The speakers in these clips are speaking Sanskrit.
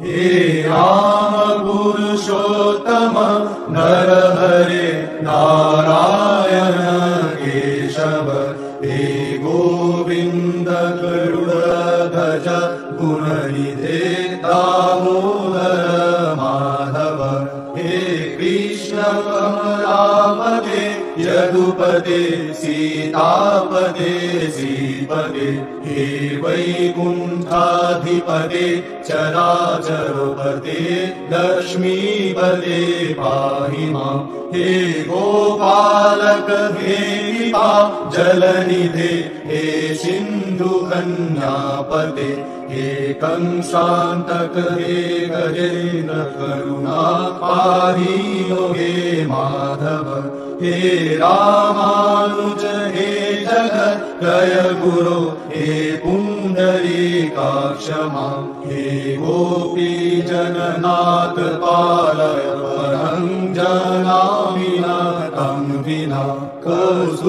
हे राम पुरुषोत्तम नरहरे नारायण केशव हे गोविंद गरुड़ध्वज गुणनिधे दामोदर माधव हे कृष्ण कमलापते यदुपते सीतापते श्रीपते हे वैकुंठाधिपते चराचरपते लक्ष्मीपते पाहि मां हे गोपालक हे कृपा जलनिधे हे सिन्धुकन्यापते हे कंसान्तक हे गजेन्द्र करुणा पाहि नो हे माधव हे रामानुज हे जगद्गय गुरो हे पुण्डरीकाक्ष मां हे गोपीजननाथ पालय परं जनामि न तं विना कस्तूरितिलकं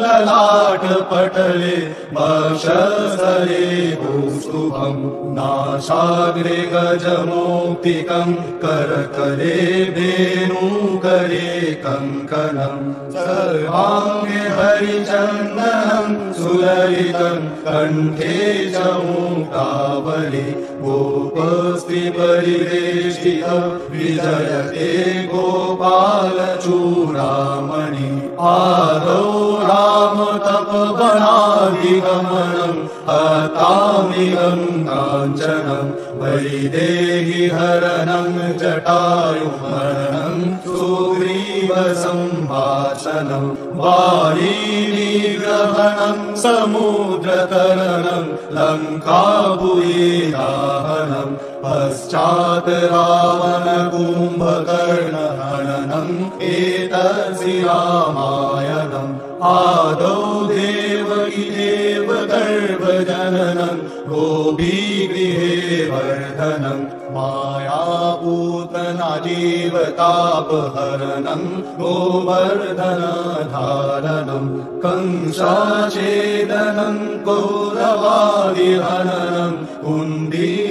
ललाटपटले वक्षस्थले कौस्तुभं नासाग्रे गजमौक्तिकं करतले धेनुकरे कङ्कणं सर्वाङ्गे हरिचन्दनं सुललितं कण्ठे च मुक्तावली गोपस्त्रीपरिवेष्टित विजयते गोपालचूडामणि आदौ रामतपवनाधिगमनं हतामिगं काञ्चनं वैदेहीहरणं जटायुमरणं सुग्रीवसम्भाषणं वालीनिग्रहणं समुद्रतरणं लङ्कापुरीदाहनं पश्चात् रावणकुम्भकर्णहननम् एतद् रामायणम् आदौ देवकी देवगर्भजननं गोपीगृहे वर्धनं मायापूतना जीवतापहरणं गोवर्धनधारणं कंसाच्छेदनं कौरवादिहननं कुन्तीसुतपालनम्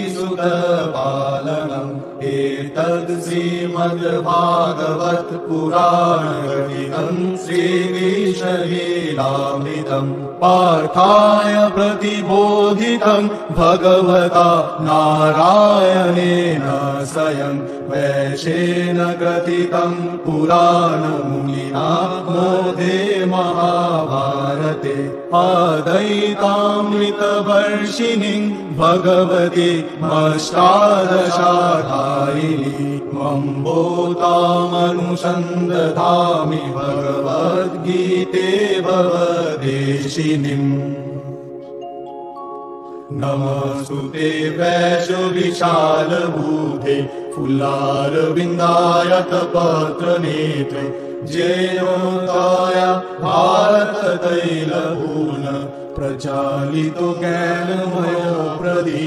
एतद् श्रीमद्भागवत पुराणकथितं श्रीकृष्णलीलामृतं पार्थाय प्रतिबोधितं भगवता नारायणेन स्वयं वैशेन ग्रथितं पुराणमुनिना मोदे महाभारते अद्वैतामृतवर्षिणीं भगवती अष्टादशाध्यायिनी मम्बोतामनुसन्दधामि भगवद्गीते भवदेशिनीम् नमस्तुते वैश्वविशालबुद्धे फुल्लारविन्दायतपत्रनेत्रे जयोताया भारततैलपूर्ण प्रचालितो ज्ञानमयो प्रदीप।